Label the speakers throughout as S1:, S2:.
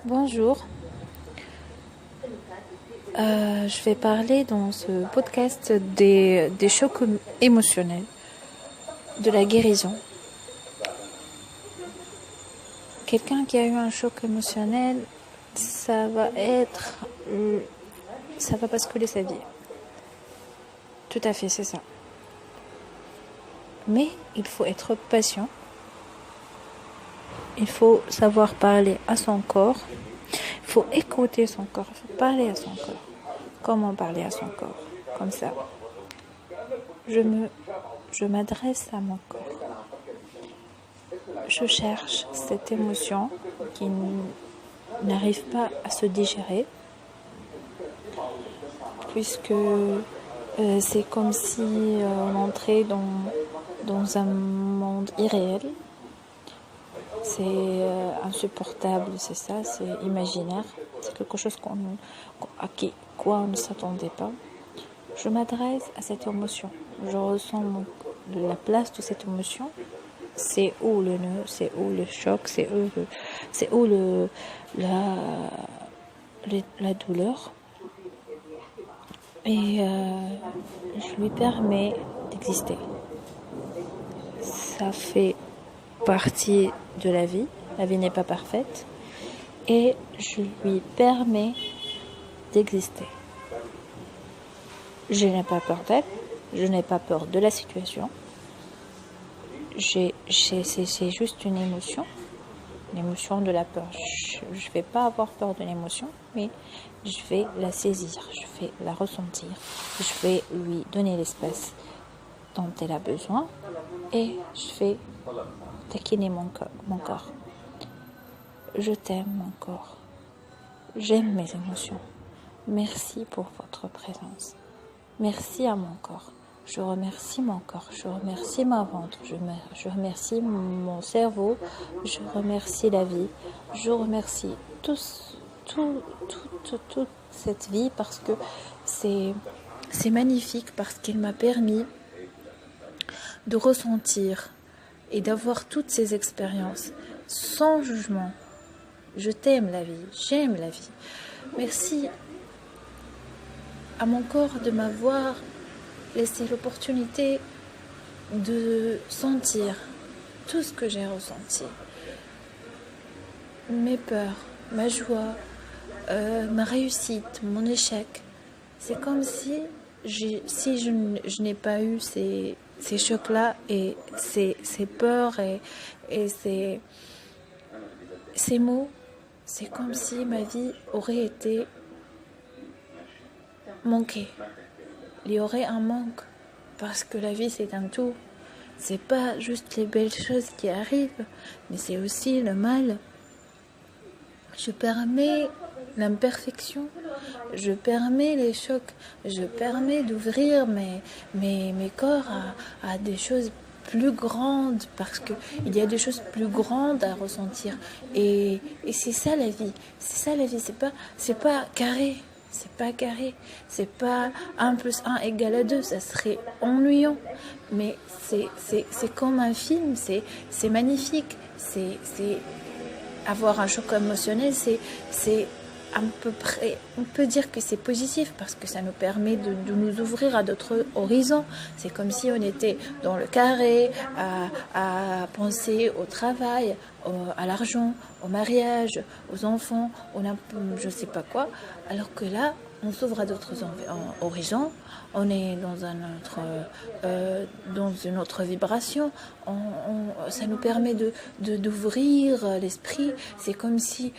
S1: Bonjour, je vais parler dans ce podcast des chocs émotionnels, de la guérison. Quelqu'un qui a eu un choc émotionnel, ça va basculer sa vie. Tout à fait, c'est ça. Mais il faut être patient. Il faut savoir parler à son corps. Il faut écouter son corps. Il faut parler à son corps. Comment parler à son corps? Comme ça. Je m'adresse à mon corps. Je cherche cette émotion qui n'arrive pas à se digérer. Puisque c'est comme si on entrait dans un monde irréel. C'est insupportable, c'est ça, c'est imaginaire. C'est quelque chose à quoi on ne s'attendait pas. Je m'adresse à cette émotion. Je ressens la place de cette émotion. C'est où le nœud, c'est où le choc, c'est où la douleur. Et je lui permets d'exister. Ça fait partie de la vie. La vie n'est pas parfaite. Et je lui permets d'exister. Je n'ai pas peur d'elle. Je n'ai pas peur de la situation. C'est juste une émotion de la peur. Je ne vais pas avoir peur de l'émotion, mais je vais la saisir, je vais la ressentir, je vais lui donner l'espace dont elle a besoin et je vais taquiner mon corps. Je t'aime, mon corps. J'aime mes émotions. Merci pour votre présence. Merci à mon corps. Je remercie mon corps, je remercie ma ventre, je remercie mon cerveau, je remercie la vie, je remercie toute cette vie parce que c'est magnifique, parce qu'elle m'a permis de ressentir et d'avoir toutes ces expériences sans jugement. Je t'aime la vie, j'aime la vie. Merci à mon corps de m'avoir laisser l'opportunité de sentir tout ce que j'ai ressenti. Mes peurs, ma joie, ma réussite, mon échec. C'est comme si je n'ai pas eu ces chocs-là et ces peurs et ces mots, c'est comme si ma vie aurait été manquée. Il y aurait un manque parce que la vie c'est un tout. C'est pas juste les belles choses qui arrivent, mais c'est aussi le mal. Je permets l'imperfection, je permets les chocs, je permets d'ouvrir mes corps à des choses plus grandes parce que il y a des choses plus grandes à ressentir et c'est ça la vie. C'est ça la vie. C'est pas carré. C'est pas carré, c'est pas 1 + 1 = 2, ça serait ennuyant. Mais c'est comme un film, c'est magnifique. C'est avoir un choc émotionnel, c'est à peu près, on peut dire que c'est positif parce que ça nous permet de nous ouvrir à d'autres horizons. C'est comme si on était dans le carré, à penser au travail, à l'argent, au mariage, aux enfants, je ne sais pas quoi. Alors que là, on s'ouvre à d'autres horizons, on est dans une autre vibration, ça nous permet d'ouvrir l'esprit. C'est comme si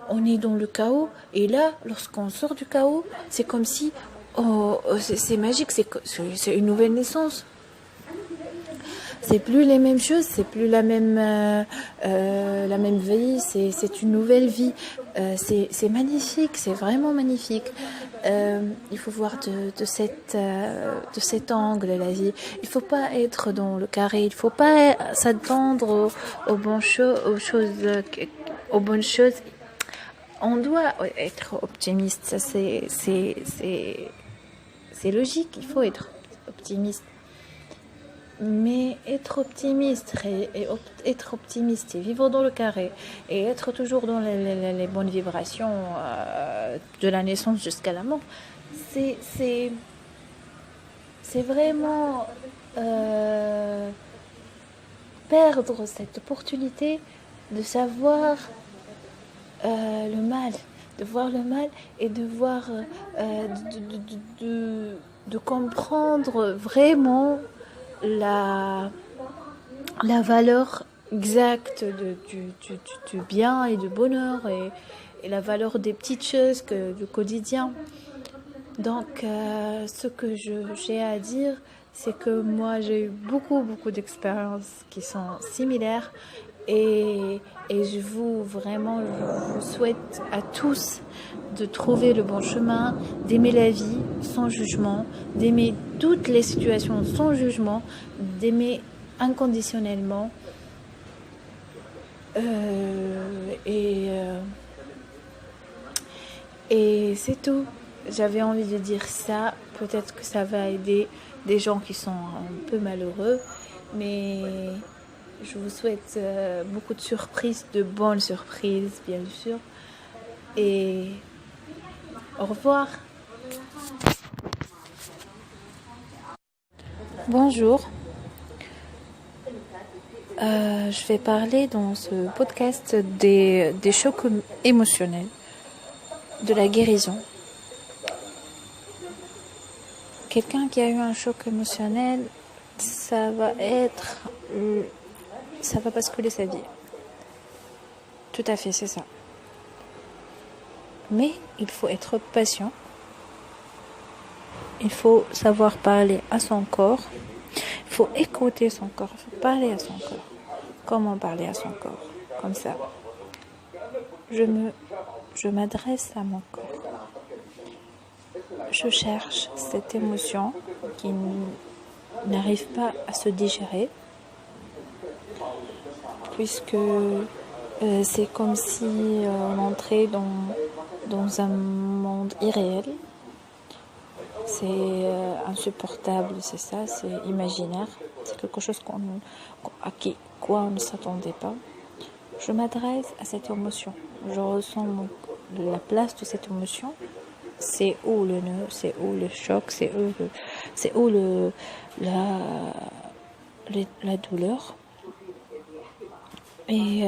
S1: on est dans le chaos, et là, lorsqu'on sort du chaos, c'est comme si c'est magique, c'est une nouvelle naissance. C'est plus les mêmes choses, c'est plus la même vie, c'est une nouvelle vie. C'est magnifique, c'est vraiment magnifique. Il faut voir de cet angle la vie. Il faut pas être dans le carré, il faut pas s'attendre aux bonnes choses. On doit être optimiste, ça c'est logique, il faut être optimiste. Mais être optimiste être optimiste et vivre dans le carré et être toujours dans les bonnes vibrations de la naissance jusqu'à la mort, c'est vraiment perdre cette opportunité de savoir le mal, de voir le mal et de voir, de comprendre vraiment la valeur exacte du bien et du bonheur et la valeur des petites choses du quotidien. Donc, ce que j'ai à dire, c'est que moi, j'ai eu beaucoup d'expériences qui sont similaires et je vous souhaite à tous de trouver le bon chemin, d'aimer la vie sans jugement, d'aimer toutes les situations sans jugement, d'aimer inconditionnellement et c'est tout. J'avais envie de dire ça. Peut-être que ça va aider des gens qui sont un peu malheureux. Mais je vous souhaite beaucoup de surprises, de bonnes surprises, bien sûr. Et au revoir. Bonjour. Je vais parler dans ce podcast des chocs émotionnels, de la guérison. Quelqu'un qui a eu un choc émotionnel, ça va basculer sa vie. Tout à fait, c'est ça. Mais il faut être patient. Il faut savoir parler à son corps. Il faut écouter son corps. Il faut parler à son corps. Comment parler à son corps? Comme ça. Je m'adresse à mon corps. Je cherche cette émotion qui n'arrive pas à se digérer, puisque c'est comme si on entrait dans un monde irréel. C'est insupportable, c'est ça, c'est imaginaire, c'est quelque chose à quoi on ne s'attendait pas. Je m'adresse à cette émotion, je ressens la place de cette émotion. C'est où le nœud, c'est où le choc, c'est où la douleur. Et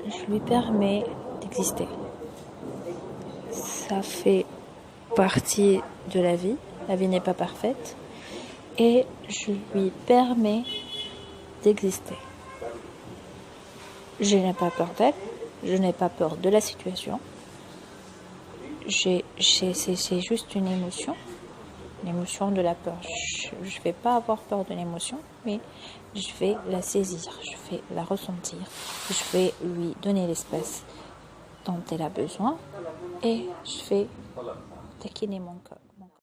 S1: je lui permets d'exister. Ça fait partie de la vie. La vie n'est pas parfaite. Et je lui permets d'exister. Je n'ai pas peur d'elle. Je n'ai pas peur de la situation. C'est juste une émotion de la peur. Je ne vais pas avoir peur de l'émotion, mais je vais la saisir, je vais la ressentir, je vais lui donner l'espace dont elle a besoin et je vais taquiner mon corps.